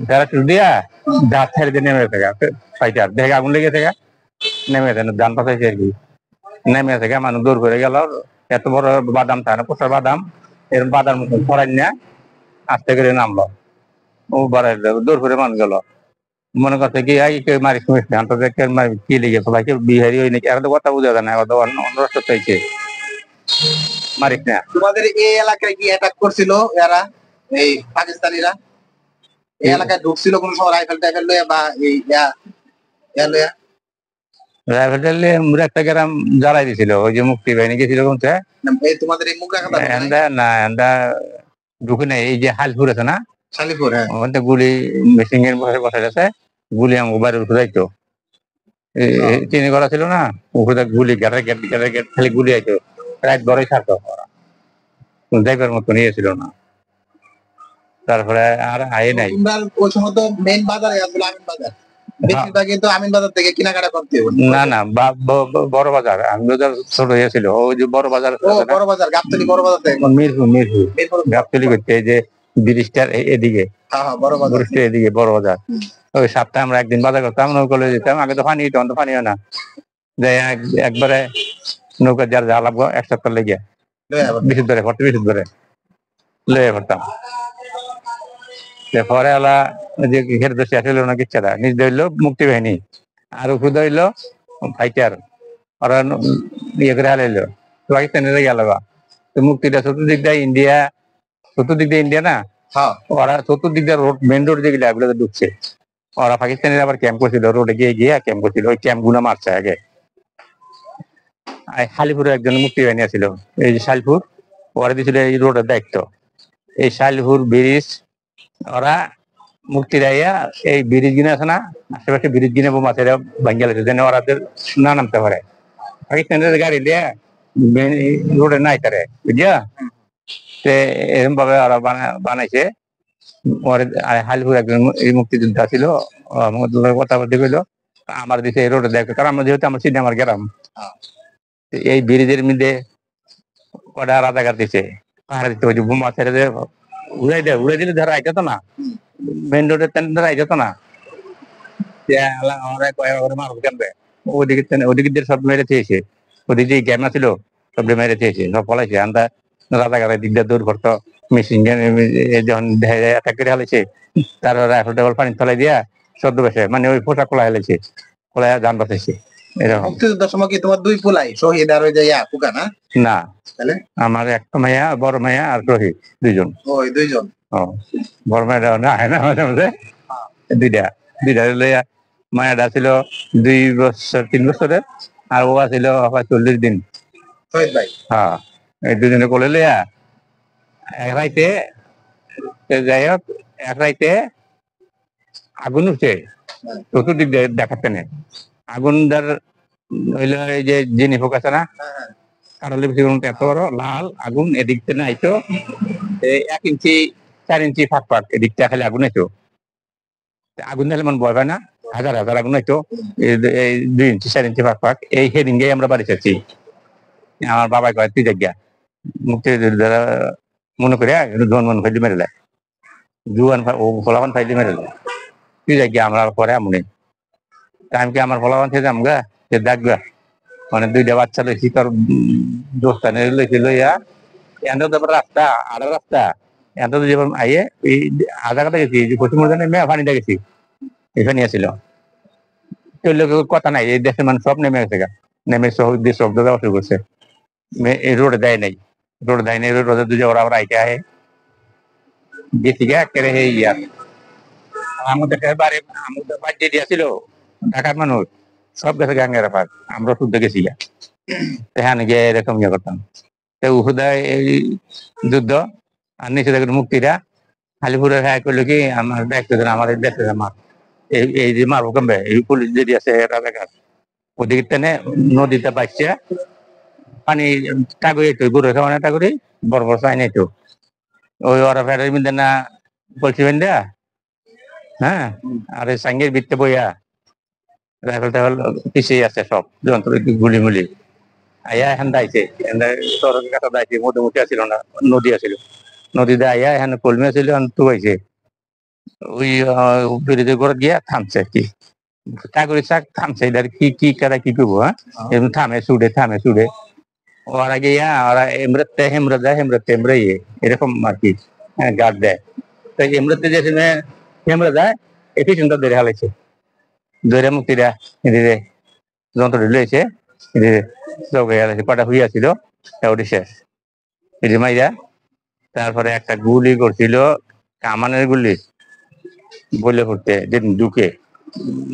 Parachute দিয়া দাঁত ছেড়ে দিয়ে নেমে গেছে ফাইটার দেখে আগুন লেগে থেকে নেমে গেছে যান পাঠাইছে আর কি নেমে থেকে মানুষ দৌড় করে গেল এত বড় বাদাম থাকে না প্রসার বাদাম এরকম বাদাম মতন ছড়াই নিয়ে আস্তে করে নামলো ও বাড়াই দৌড় করে মানুষ গেল মনে করছে কি কেউ মারিস কি লিগে ভাই কেউ বিহারি হই নাকি আর তো কথা বুঝা যায় না অন্যরাষ্ট্র চাইছে মারিস না। তোমাদের এই এলাকায় কি অ্যাটাক করছিল এরা এই পাকিস্তানিরা এই এলাকায় ঢুকছিল কোন সময় রাইফেল টাইফেল লইয়া বা এই লইয়া রাইফেল একটা গ্রাম জ্বালাই দিছিল ওই যে মুক্তি বাহিনী গেছিল কোনটা এই তোমাদের এই মুগরাকাটা না এন্দা ঢুকে নাই এই যে হালপুর আছে না শালিপুর হ্যাঁ ওখানে গুলি মেশিন এর বসাই আছে গুলি আমার বাড়ির উঠে যাইতো চিনি করা ছিল না উপরে গুলি গেটে গেট গেটে গেট খালি গুলি আইতো রাত বড়ই থাকতো যাইবার মতো নিয়েছিল না তারপরে আর আয় নাই ওই সময় তো মেইন বাজারে আসলে আমিন বাজার বেশিরভাগ কিন্তু আমিন বাজার থেকে কেনাকাটা করতে হবে না না বড় বাজার আমিন বাজার ছোট হয়েছিল ওই যে বড় বাজার বড় বাজার গাবতলী বড় বাজার থেকে মিরপুর গাবতলী করতে এই যে ব্রিজটার এদিকে বড় বাজার এদিকে বড় বাজার ওই সপ্তাহে আমরা একদিন বাজার করতাম নৌকলে যেতাম আগে তো পানি তখন তো পানি হয় না যাই একবারে নৌকা যার যা লাগবো এক সপ্তাহ লেগে বিশুদ্ধ ধরে ভর্তি বিশুদ্ধ ধরে লয়ে ভরতাম পরে আলা যে ঘের দোষী আসলে না কিচ্ছাটা নিজ ধরলো মুক্তি বাহিনী আর উপর ধরলো ফাইটার ওরা ইয়ে করে হারাইলো পাকিস্তানের গেল তো মুক্তিটা চতুর্দিক দিয়ে ইন্ডিয়া চতুর্দিক দিয়ে ইন্ডিয়া না ওরা চতুর্দিক দিয়ে রোড মেন রোড যেগুলো এগুলোতে ঢুকছে ওরা পাকিস্তানের আবার ক্যাম্প করছিল রোডে গিয়ে গিয়ে ক্যাম্প করছিল ওই ক্যাম্প গুলো মারছে আগে শালিপুরে একজন মুক্তি বাহিনী ছিল এই যে শালিপুর ওরা দিয়েছিল এই রোডের দায়িত্ব এই শালিপুর ব্রিজ ওরা মুক্তি রাইয়া এই ব্রিজ গিনে আছে না আশেপাশে ব্রিজ গিনে বোমা ছেড়ে ভাঙ্গিয়া লাগছে যেন ওরাদের না নামতে পারে পাকিস্তানের গাড়ি দিয়ে রোডে নাই তারে বুঝিয়া এরকম ভাবে ওরা বানাইছে হালিপুর একজন এই মুক্তিযোদ্ধা ছিল কথা বলতে গেলো আমার দিকে এই রোডে দেখে কারণ আমরা যেহেতু আমার সিনে আমার গ্রাম এই ব্রিজের মধ্যে কটা রাজাঘাট দিছে পাহাড় দিতে ওই যে বোমা ছেড়ে দিয়ে উড়াই দিলে ধরা আইতো না মেন রোডের ধরা আইতো না মারব কেমবে ওদিকে দিয়ে সব মেরে থেয়েছে ওদিকে যে গ্যামা ছিল সব মেরে থেয়েছে সব পলাইছে আমরা রাজাঘাটের দিক দিয়ে দৌড় করতো মেশিন যখন অ্যাটাক করে হালাইছে তার রাইফেল টাইফেল পানি তলাই দিয়া সদ্য বেসে মানে ওই পোশাক খোলা হেলেছে খোলা যান বাঁচাইছে এরকম। মুক্তিযুদ্ধের সময় কি তোমার দুই পোলাই শহীদ আর ওই যে ফুকা না না আমার একটা মাইয়া বড় মাইয়া আর শহীদ দুইজন ওই দুইজন বড় মাইয়া না হয় না মাঝে মাঝে দুইটা লইয়া মায়াটা ছিল 2 বছর 3 বছরের আর ও ছিল 40 দিন শহীদ ভাই হ্যাঁ এই দুজনে কোলে লইয়া এক রাইতে যাই হোক এক রাইতে আগুন উঠছে চতুর্দিক দেখাচ্ছে না আগুন ধর হইলো এই যে জিনি ফোক আছে না কারলে বেশি এত বড় লাল আগুন এদিক থেকে আইতো 1 ইঞ্চি 4 ইঞ্চি ফাঁক ফাঁক এদিকটা খালি আগুন আইতো আগুন দিলে মন ভয় পায় না হাজার হাজার আগুন আইতো এই 2 ইঞ্চি 4 ইঞ্চি ফাঁক ফাঁক এই সেদিন গিয়ে আমরা বাড়ি যাচ্ছি আমার বাবাই কয় তুই জায়গা মুক্তিযোদ্ধারা মনে করে জোয়ান মন ফাইলি মেরে দেয় জুয়ান ও ফলাফান ফাইলি মেরে দেয় তুই জায়গা আমরা পরে আমনে টাইম কি আমার ফলাফান থেকে যাম গা সে দেখবা মানে 2টা বাচ্চা লইছি তোর দোস্তানে লইছি লইয়া এনে তো রাস্তা আড়া রাস্তা এত যেমন আইয়ে এই আধা কাটা গেছি পশ্চিম মর্দানে মেয়ে পানিটা গেছি এখানে আসছিল কথা নাই এই দেশের মানুষ সব নেমে গেছে গা নেমে শব্দ দেওয়া শুরু করছে এই রোড দেয় নাই রোডে দুজে ওরা আবার আইতে আহে গেছি গা কেড়ে হে ইয়ার আমাদের বাড়ি আমাদের বাড়ি দিয়েছিল ঢাকার মানুষ সব গেছে গাঙ্গের পার আমরা শুদ্ধ গেছি গা হ্যাঁ গিয়ে এরকম ইয়ে করতাম উহুদায় এই যুদ্ধ আর নিচে দেখুন মুক্তিরা হালিপুরের হ্যাঁ করলো কি আমার দেখতে আমাদের দেশে আমার এই যে মারবো কমবে এই পুলিশ যদি আছে রাজাঘাট ওদিকে টেনে নদীতে বাঁচছে পানি টাগুই তো গুড়ে খাওয়ানো টাগুরি বড় বড় চাই নাই তো ওই ওরা ফেরার মধ্যে না বলছি বেন্দা হ্যাঁ আর এই সাঙ্গের ভিত্তে বইয়া রাইফেল টাইফেল পিছিয়ে আছে সব যন্ত্র গুলি মুলি আয়া এখান দাইছে সড়কের কাছে দাইছে মধ্যমুখী আসছিল না নদী আসছিল নদীতে আয়া এখানে কলমি আসছিল তুবাইছে ওই ব্রিজের ঘরে গিয়া থামছে আর কি, চাকরি চাক থামছে, এটার কি কি কারা কি করবো, হ্যাঁ এরকম থামে সুড়ে ওরা গিয়া ওরা এমরাতে হেমরা যায়, হেমরাতে এমরা এরকম আর কি, গার্ড দেয়। তো এমরাতে যে হেমরা যায়, এই পিছনটা ধরে হালাইছে, ধরে মুক্তিরা এদিকে যন্ত্র ঢুলেছে, এদিকে চৌকে হালাইছে, কটা হইয়াছিল ওটি শেষ, এই যে মাইরা। তারপরে একটা গুলি করছিল, কামানের গুলি বলে ফুটতে, যেদিন ঢুকে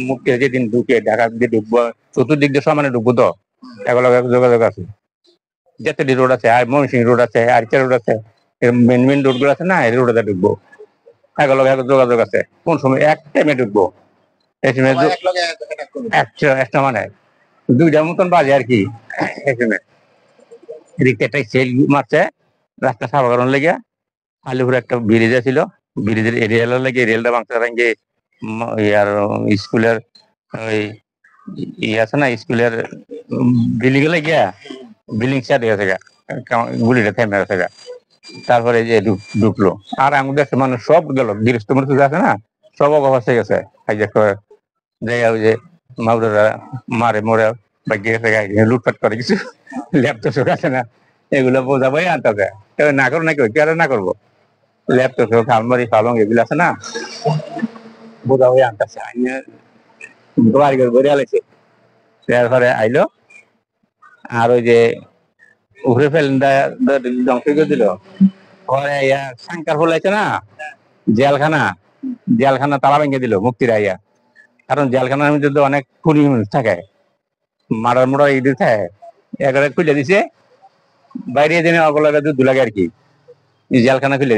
মুখে, যেদিন ঢুকে ঢাকা দিয়ে ঢুকবো, চতুর্দিক দিয়ে সমানে ঢুকবো, তো এগুলো যোগাযোগ আছে, যেতেডি রোড আছে, আর ময়মনসিংহ রোড আছে, আরিচা রোড আছে, মেন মেন রোড গুলো আছে না, এই রোডে ঢুকবো, এগুলো যোগাযোগ আছে। কোন সময় এক টাইমে ঢুকবো, এই সময় সবাই একলগে অ্যাটাক করবে। একটা মানে দুইটার মতন বাজে আর কি, এই সময় এদিকে একটা সেল মারছে, রাস্তা সাফা করার লেগে। আলিপুরে একটা ব্রিজ ছিল, ব্রিজের এরিয়াল লেগে, রেলটা ভাঙতে ভাঙে ইয়ার স্কুলের ওই আছে না, স্কুলের বিল্ডিং এ গিয়া, বিল্ডিং সাইড গেছে গা, গুলিটা থেমে গেছে গা। তারপরে যে ঢুকলো, আর আমাদের দেশের মানুষ সব গেল, গৃহস্থ মানুষ আছে না, সব অবস্থা গেছে, যাই ওই যে মাউরা মারে মরে বাকি গেছে গা, লুটপাট করে কিছু ল্যাপটপ আছে না, এগুলো বোঝাবোই আনতে যায়, না করো নাকি কেন না করবো, ল্যাপটপ খালমারি ফালং এগুলো আছে না, বোঝাবোই আনতেছে, বাড়ি ঘর বেরিয়ে আলাইছে। তারপরে আইলো, আর ওই যে উপরে ফেলেন ধ্বংস করে দিল, পরে সাংকার ফলাইছে না, জেলখানা, জেলখানা তালা ভেঙে দিল মুক্তির আইয়া, কারণ জেলখানার মধ্যে তো অনেক খুনি মানুষ থাকে, মারার মোড়া ইডি থাকে, এগারে খুলে দিছে, বাইরে দিনে অগলাগে দুধ লাগে আর কি, জেলখানা খুলে